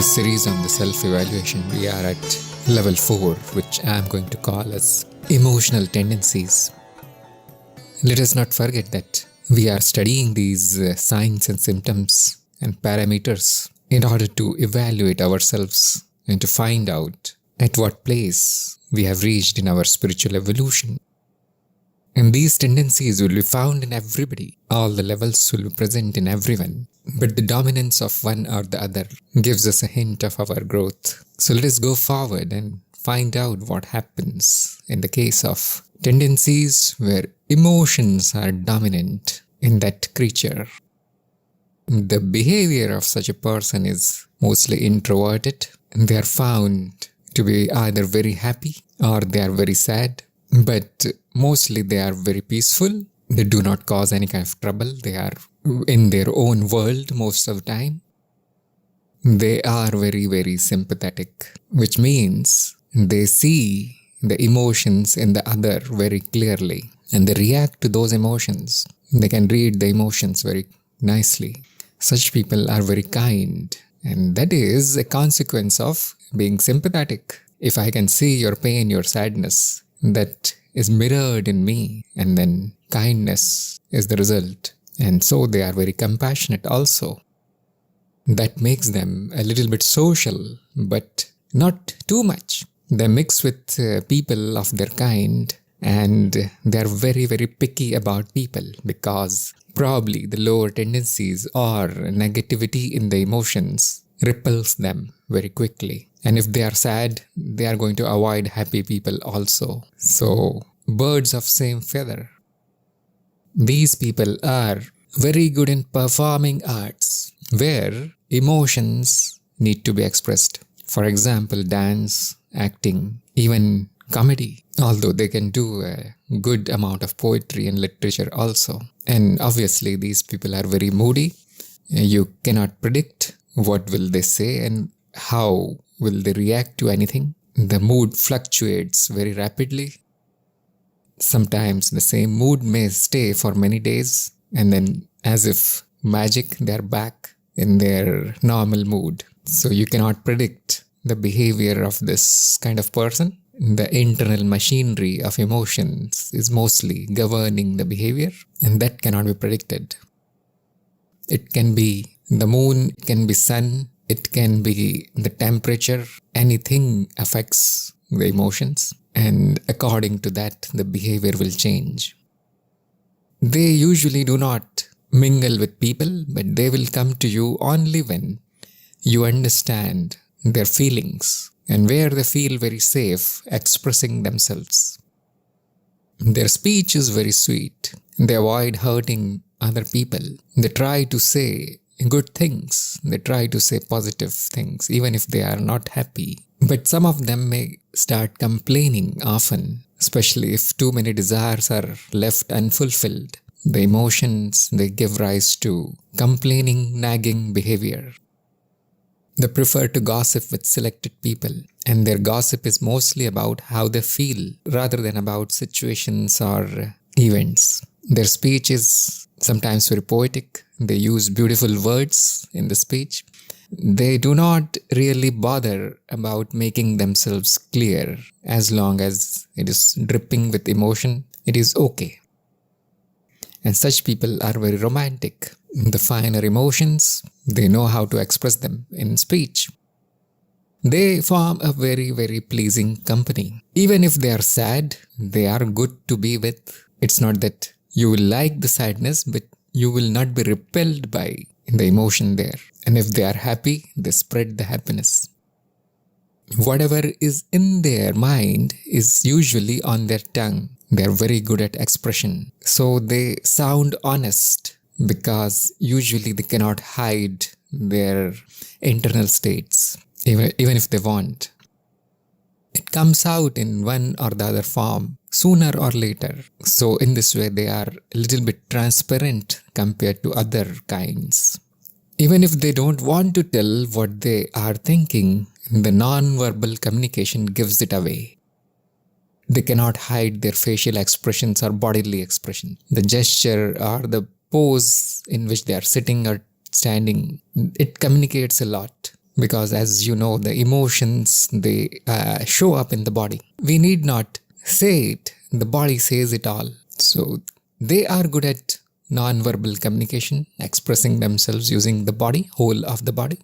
this series on the self-evaluation, we are at level 4, which I am going to call as emotional tendencies. Let us not forget that we are studying these signs and symptoms and parameters in order to evaluate ourselves and to find out at what place we have reached in our spiritual evolution. And these tendencies will be found in everybody. All the levels will be present in everyone. But the dominance of one or the other gives us a hint of our growth. So let us go forward and find out what happens in the case of tendencies where emotions are dominant in that creature. The behavior of such a person is mostly introverted. They are found to be either very happy or they are very sad. But mostly they are very peaceful. They do not cause any kind of trouble. They are in their own world most of the time. They are very, very sympathetic, which means they see the emotions in the other very clearly and they react to those emotions. They can read the emotions very nicely. Such people are very kind, and that is a consequence of being sympathetic. If I can see your pain, your sadness, that is mirrored in me, and then kindness is the result. And so they are very compassionate also. That makes them a little bit social, but not too much. They mix with people of their kind, and they are very, very picky about people because probably the lower tendencies or negativity in the emotions repels them very quickly. And if they are sad, they are going to avoid happy people also. So, birds of same feather. These people are very good in performing arts where emotions need to be expressed. For example, dance, acting, even comedy. Although they can do a good amount of poetry and literature also. And obviously these people are very moody. You cannot predict what will they say and how will they react to anything. The mood fluctuates very rapidly. Sometimes the same mood may stay for many days and then as if magic, they are back in their normal mood. So you cannot predict the behavior of this kind of person. The internal machinery of emotions is mostly governing the behavior, and that cannot be predicted. It can be the moon, it can be sun, it can be the temperature. Anything affects the emotions, and according to that, the behavior will change. They usually do not mingle with people, but they will come to you only when you understand their feelings and where they feel very safe expressing themselves. Their speech is very sweet. They avoid hurting other people. They try to say good things. They try to say positive things, even if they are not happy. But some of them may start complaining often, especially if too many desires are left unfulfilled. The emotions, they give rise to complaining, nagging behavior. They prefer to gossip with selected people, and their gossip is mostly about how they feel rather than about situations or events. Their speech is sometimes very poetic. They use beautiful words in the speech. They do not really bother about making themselves clear. As long as it is dripping with emotion, it is okay. And such people are very romantic. The finer emotions, they know how to express them in speech. They form a very, very pleasing company. Even if they are sad, they are good to be with. It's not that you will like the sadness, but you will not be repelled by the emotion there. And if they are happy, they spread the happiness. Whatever is in their mind is usually on their tongue. They are very good at expression. So they sound honest because usually they cannot hide their internal states, even if they want. It comes out in one or the other form, sooner or later. So in this way, they are a little bit transparent compared to other kinds. Even if they don't want to tell what they are thinking, the non-verbal communication gives it away. They cannot hide their facial expressions or bodily expression. The gesture or the pose in which they are sitting or standing, it communicates a lot. Because as you know, the emotions, they show up in the body. We need not say it, the body says it all. So they are good at non-verbal communication, expressing themselves using the body, whole of the body.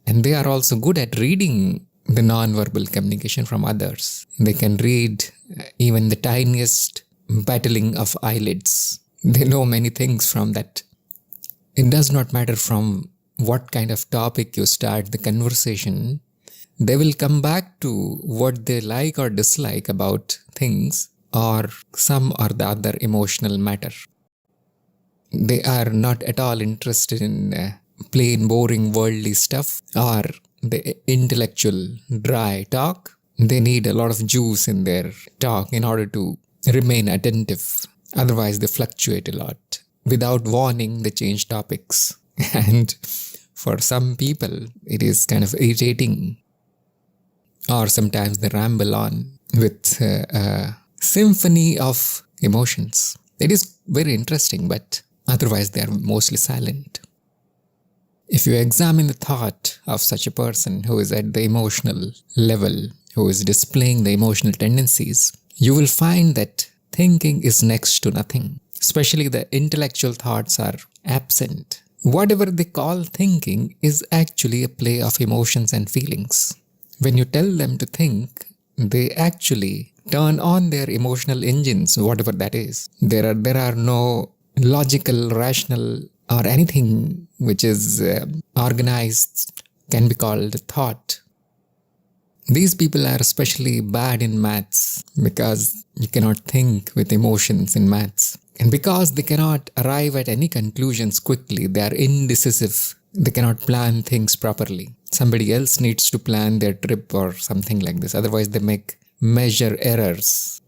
And they are also good at reading the non-verbal communication from others. They can read even the tiniest battling of eyelids. They know many things from that. It does not matter from what kind of topic you start the conversation. They will come back to what they like or dislike about things or some or the other emotional matter. They are not at all interested in plain boring worldly stuff or the intellectual dry talk. They need a lot of juice in their talk in order to remain attentive. Otherwise, they fluctuate a lot. Without warning, they change topics. And for some people, it is kind of irritating. Or sometimes they ramble on with a symphony of emotions. It is very interesting, but otherwise they are mostly silent. If you examine the thought of such a person who is at the emotional level, who is displaying the emotional tendencies, you will find that thinking is next to nothing. Especially the intellectual thoughts are absent. Whatever they call thinking is actually a play of emotions and feelings. When you tell them to think, they actually turn on their emotional engines, whatever that is. There are no logical, rational, or anything which is organized can be called thought. These people are especially bad in maths because you cannot think with emotions in maths. And because they cannot arrive at any conclusions quickly, they are indecisive. They cannot plan things properly. Somebody else needs to plan their trip or something like this. Otherwise, they make major errors.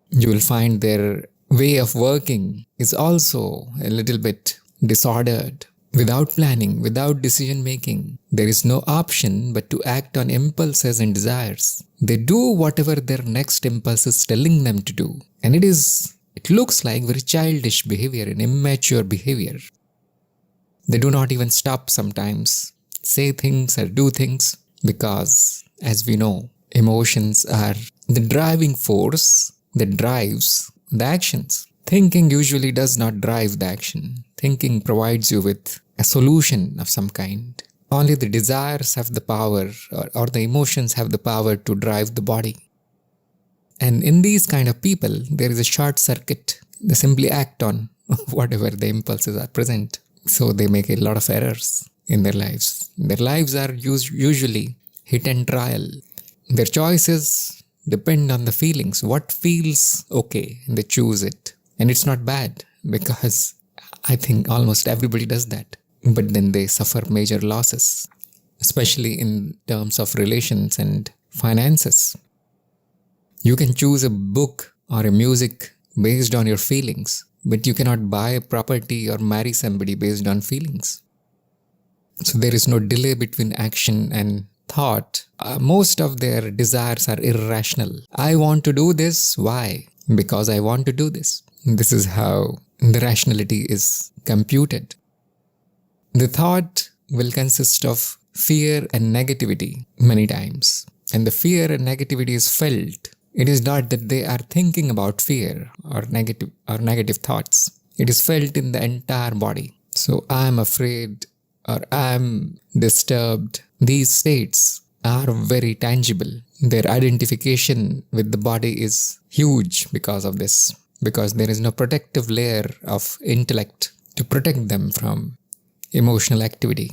You will find their way of working is also a little bit disordered. Without planning, without decision making, there is no option but to act on impulses and desires. They do whatever their next impulse is telling them to do. And it looks like very childish behavior and immature behavior. They do not even stop sometimes, say things or do things because, as we know, emotions are the driving force that drives the actions. Thinking usually does not drive the action. Thinking provides you with a solution of some kind. Only the desires have the power or the emotions have the power to drive the body. And in these kind of people, there is a short circuit. They simply act on whatever the impulses are present. So they make a lot of errors in their lives. Their lives are usually hit and trial. Their choices depend on the feelings. What feels okay, they choose it. And it's not bad because I think almost everybody does that. But then they suffer major losses, especially in terms of relations and finances. You can choose a book or a music based on your feelings, but you cannot buy a property or marry somebody based on feelings. So there is no delay between action and thought. Most of their desires are irrational. I want to do this. Why? Because I want to do this. This is how the rationality is computed. The thought will consist of fear and negativity many times. And the fear and negativity is felt. It is not that they are thinking about fear or negative thoughts. It is felt in the entire body. So I am afraid or I am disturbed. These states are very tangible. Their identification with the body is huge because of this. Because there is no protective layer of intellect to protect them from emotional activity.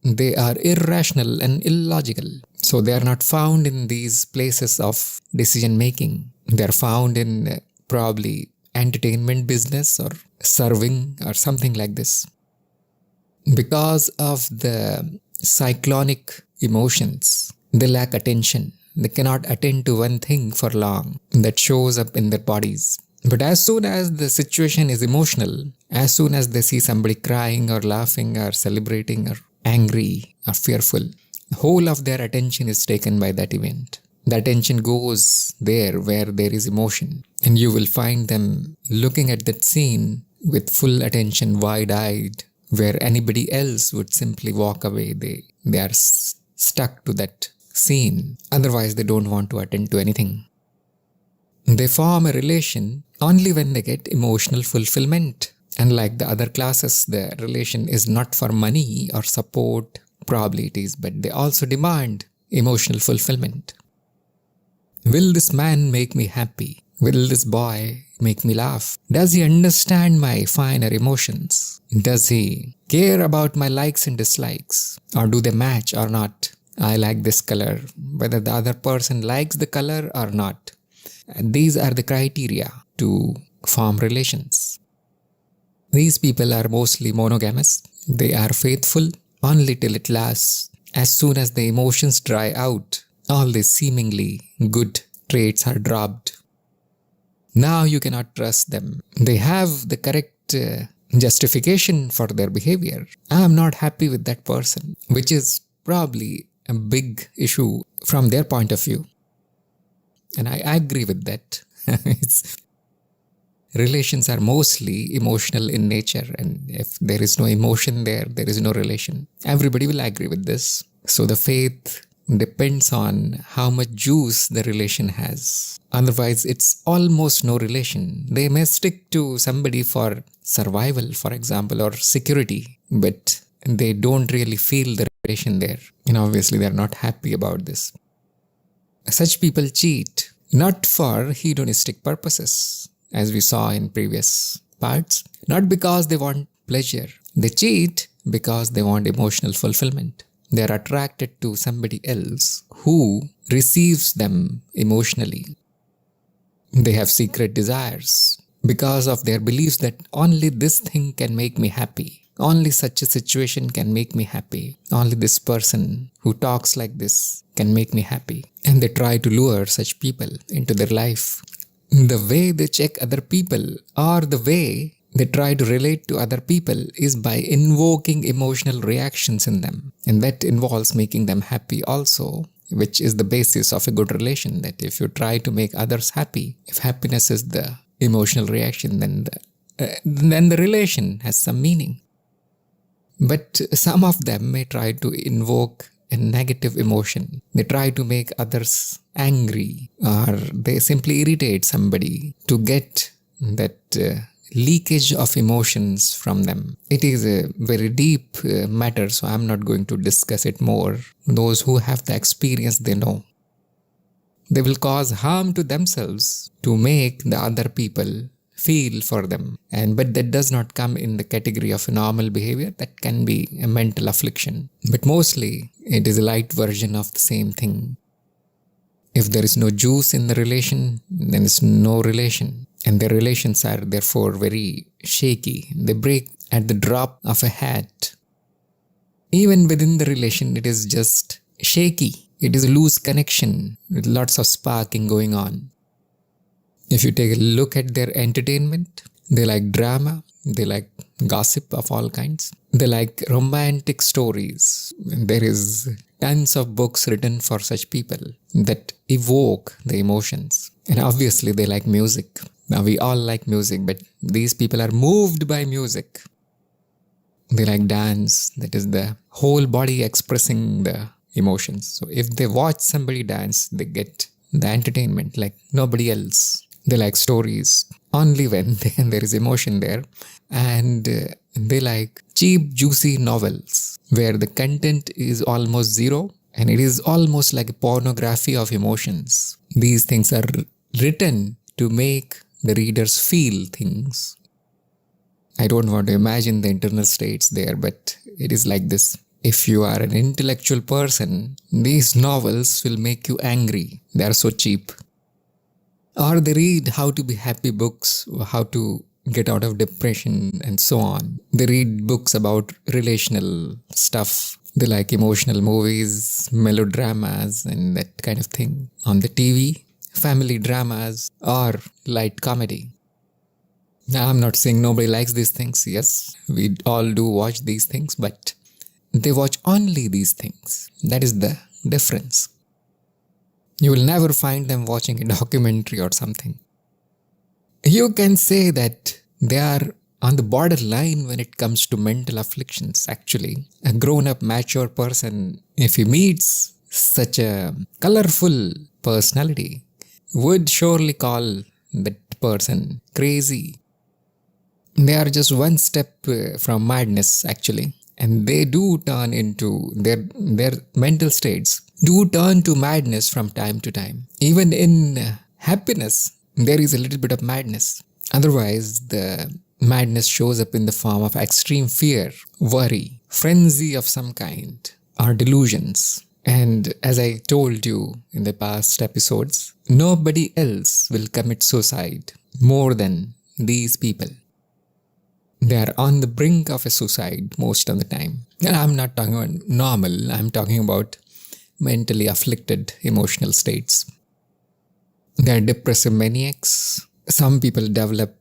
They are irrational and illogical. So they are not found in these places of decision making. They are found in probably entertainment business or serving or something like this. Because of the cyclonic emotions, they lack attention. They cannot attend to one thing for long. That shows up in their bodies. But as soon as the situation is emotional, as soon as they see somebody crying or laughing or celebrating or angry or fearful, the whole of their attention is taken by that event. The attention goes there where there is emotion. And you will find them looking at that scene with full attention, wide-eyed, where anybody else would simply walk away. They are stuck to that scene. Otherwise, they don't want to attend to anything. They form a relation only when they get emotional fulfillment. Unlike the other classes, the relation is not for money or support, probably it is, but they also demand emotional fulfillment. Will this man make me happy? Will this boy make me laugh? Does he understand my finer emotions? Does he care about my likes and dislikes? Or do they match or not? I like this color, whether the other person likes the color or not. And these are the criteria to form relations. These people are mostly monogamous. They are faithful only till it lasts. As soon as the emotions dry out, all these seemingly good traits are dropped. Now you cannot trust them. They have the correct justification for their behavior. I am not happy with that person, which is probably a big issue from their point of view. And I agree with that. Relations are mostly emotional in nature, and if there is no emotion there, there is no relation. Everybody will agree with this. So the faith depends on how much juice the relation has. Otherwise, it's almost no relation. They may stick to somebody for survival, for example, or security, but they don't really feel the relation there. And obviously, they're not happy about this. Such people cheat, not for hedonistic purposes, as we saw in previous parts, not because they want pleasure. They cheat because they want emotional fulfillment. They are attracted to somebody else who receives them emotionally. They have secret desires because of their beliefs that only this thing can make me happy. Only such a situation can make me happy. Only this person who talks like this can make me happy. And they try to lure such people into their life. The way they check other people or the way they try to relate to other people is by invoking emotional reactions in them. And that involves making them happy also, which is the basis of a good relation. That if you try to make others happy, if happiness is the emotional reaction, then the relation has some meaning. But some of them may try to invoke a negative emotion. They try to make others angry, or they simply irritate somebody to get that leakage of emotions from them. It is a very deep matter, so I'm not going to discuss it more. Those who have the experience, they know. They will cause harm to themselves to make the other people feel for them. But that does not come in the category of a normal behavior. That can be a mental affliction. But mostly, it is a light version of the same thing. If there is no juice in the relation, then it's no relation. And the relations are therefore very shaky. They break at the drop of a hat. Even within the relation, it is just shaky. It is a loose connection with lots of sparking going on. If you take a look at their entertainment, they like drama, they like gossip of all kinds, they like romantic stories. There is tons of books written for such people that evoke the emotions. And obviously they like music. Now we all like music, but these people are moved by music. They like dance, that is the whole body expressing the emotions. So if they watch somebody dance, they get the entertainment like nobody else. They like stories only when there is emotion there. And they like cheap, juicy novels where the content is almost zero and it is almost like a pornography of emotions. These things are written to make the readers feel things. I don't want to imagine the internal states there, but it is like this. If you are an intellectual person, these novels will make you angry. They are so cheap. Or they read how to be happy books, how to get out of depression and so on. They read books about relational stuff. They like emotional movies, melodramas and that kind of thing. On the TV, family dramas or light comedy. Now, I'm not saying nobody likes these things. Yes, we all do watch these things, but they watch only these things. That is the difference. You will never find them watching a documentary or something. You can say that they are on the borderline when it comes to mental afflictions. Actually, a grown-up, mature person, if he meets such a colorful personality, would surely call that person crazy. They are just one step from madness, actually. And they do turn into their mental states do turn to madness from time to time. Even in happiness, there is a little bit of madness. Otherwise, the madness shows up in the form of extreme fear, worry, frenzy of some kind, or delusions. And as I told you in the past episodes, nobody else will commit suicide more than these people. They are on the brink of a suicide most of the time. And I'm not talking about normal, I'm talking about mentally afflicted emotional states. They are depressive maniacs. Some people develop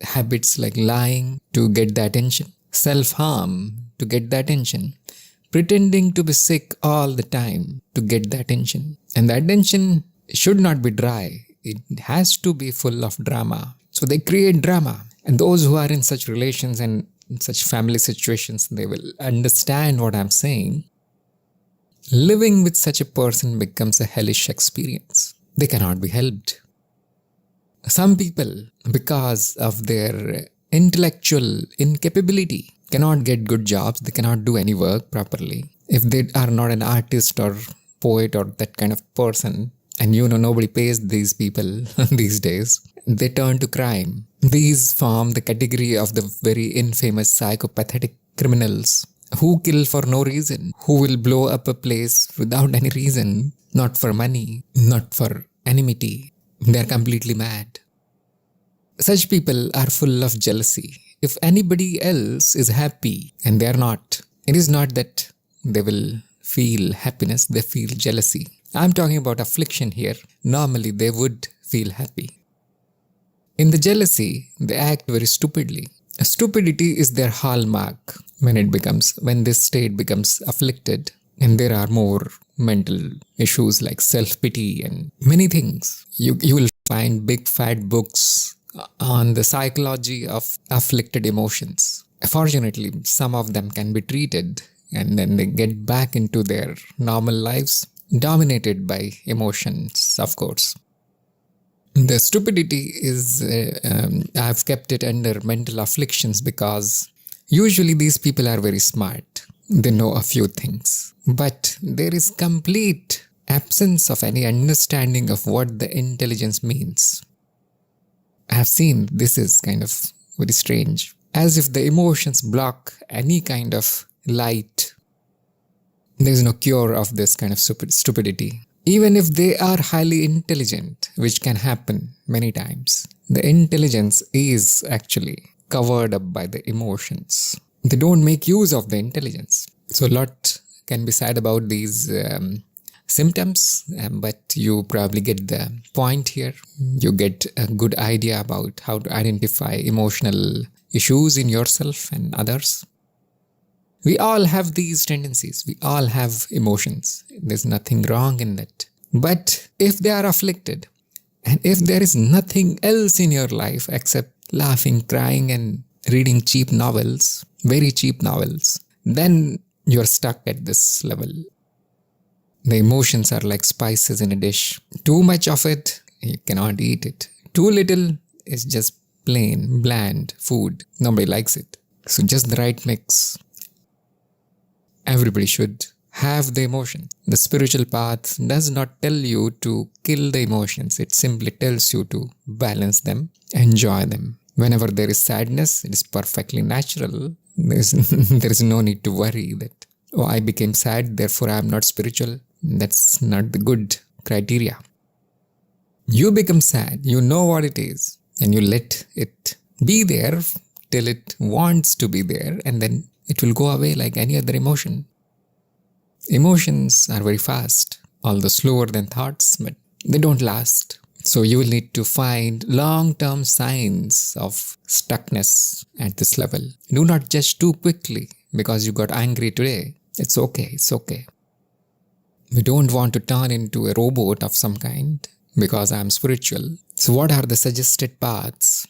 habits like lying to get the attention, self-harm to get the attention, pretending to be sick all the time to get the attention. And the attention should not be dry. It has to be full of drama. So they create drama. And those who are in such relations and in such family situations, they will understand what I'm saying. Living with such a person becomes a hellish experience. They cannot be helped. Some people, because of their intellectual incapability, cannot get good jobs. They cannot do any work properly. If they are not an artist or poet or that kind of person, and nobody pays these people these days, they turn to crime. These form the category of the very infamous psychopathic criminals who kill for no reason, who will blow up a place without any reason, not for money, not for enmity. They are completely mad. Such people are full of jealousy. If anybody else is happy and they are not, it is not that they will feel happiness, they feel jealousy. I'm talking about affliction here. Normally they would feel happy. In the jealousy, they act very stupidly. Stupidity is their hallmark when this state becomes afflicted, and there are more mental issues like self-pity and many things. You will find big fat books on the psychology of afflicted emotions. Fortunately, some of them can be treated and then they get back into their normal lives, dominated by emotions, of course. The stupidity is, I've kept it under mental afflictions because usually these people are very smart. They know a few things. But there is complete absence of any understanding of what the intelligence means. I have seen this is kind of very strange. As if the emotions block any kind of light. There is no cure of this kind of stupidity. Even if they are highly intelligent, which can happen many times, the intelligence is actually covered up by the emotions. They don't make use of the intelligence. So a lot can be said about these symptoms, but you probably get the point here. You get a good idea about how to identify emotional issues in yourself and others. We all have these tendencies. We all have emotions. There's nothing wrong in that. But if they are afflicted, and if there is nothing else in your life except laughing, crying, and reading cheap novels, very cheap novels, then you're stuck at this level. The emotions are like spices in a dish. Too much of it, you cannot eat it. Too little is just plain, bland food. Nobody likes it. So just the right mix. Everybody should have the emotions. The spiritual path does not tell you to kill the emotions. It simply tells you to balance them, enjoy them. Whenever there is sadness, it is perfectly natural. There is no need to worry that, oh, I became sad, therefore I am not spiritual. That's not the good criteria. You become sad, you know what it is, and you let it be there till it wants to be there, and then it will go away like any other emotion. Emotions are very fast, although slower than thoughts, but they don't last. So you will need to find long-term signs of stuckness at this level. Do not judge too quickly because you got angry today. It's okay, it's okay. We don't want to turn into a robot of some kind because I am spiritual. So what are the suggested paths?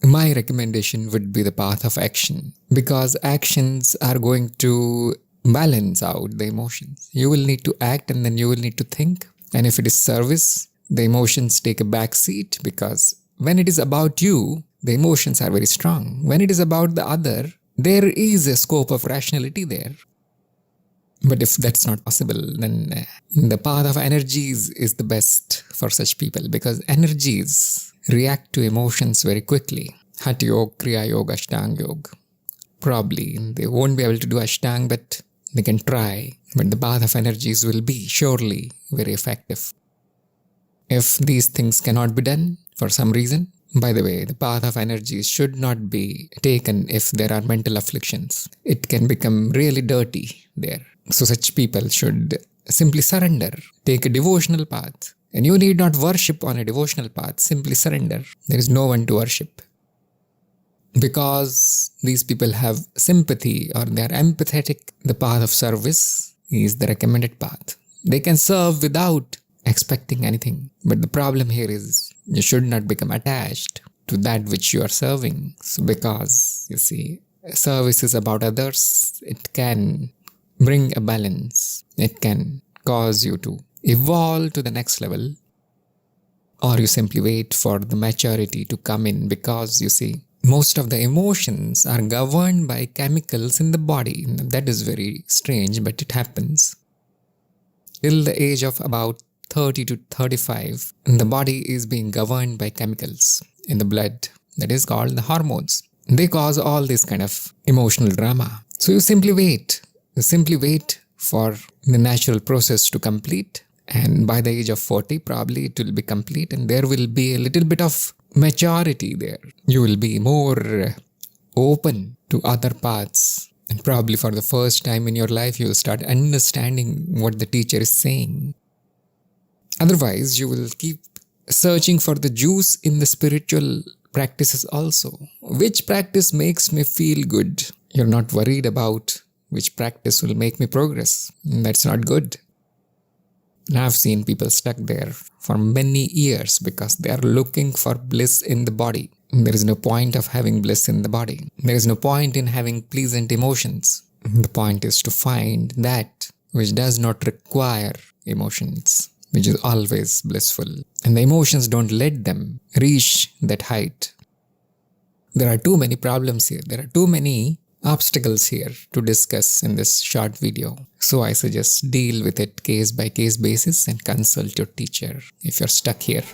My recommendation would be the path of action, because actions are going to balance out the emotions. You will need to act and then you will need to think. And if it is service, the emotions take a back seat, because when it is about you, the emotions are very strong. When it is about the other, there is a scope of rationality there. But if that's not possible, then the path of energies is the best for such people, because energies react to emotions very quickly. Hatha Yoga, Kriya Yoga, Ashtanga Yoga. Probably they won't be able to do Ashtanga, but they can try. But the path of energies will be surely very effective. If these things cannot be done for some reason, by the way, the path of energies should not be taken if there are mental afflictions. It can become really dirty there. So such people should simply surrender, take a devotional path. And you need not worship on a devotional path, simply surrender. There is no one to worship. Because these people have sympathy or they are empathetic, the path of service is the recommended path. They can serve without expecting anything. But the problem here is you should not become attached to that which you are serving. So because, you see, service is about others, it can bring a balance. It can cause you to evolve to the next level, or you simply wait for the maturity to come in, because you see, most of the emotions are governed by chemicals in the body. That is very strange, but it happens. Till the age of about 30 to 35, the body is being governed by chemicals in the blood. That is called the hormones. They cause all this kind of emotional drama. So you simply wait. You simply wait for the natural process to complete. And by the age of 40, probably it will be complete. And there will be a little bit of maturity there. You will be more open to other paths. And probably for the first time in your life, you will start understanding what the teacher is saying. Otherwise, you will keep searching for the juice in the spiritual practices also. Which practice makes me feel good? You're not worried about which practice will make me progress. That's not good. And I've seen people stuck there for many years because they are looking for bliss in the body. There is no point of having bliss in the body. There is no point in having pleasant emotions. The point is to find that which does not require emotions, which is always blissful. And the emotions don't let them reach that height. There are too many problems here. There are too many obstacles here to discuss in this short video. So I suggest deal with it case by case basis and consult your teacher if you're stuck here.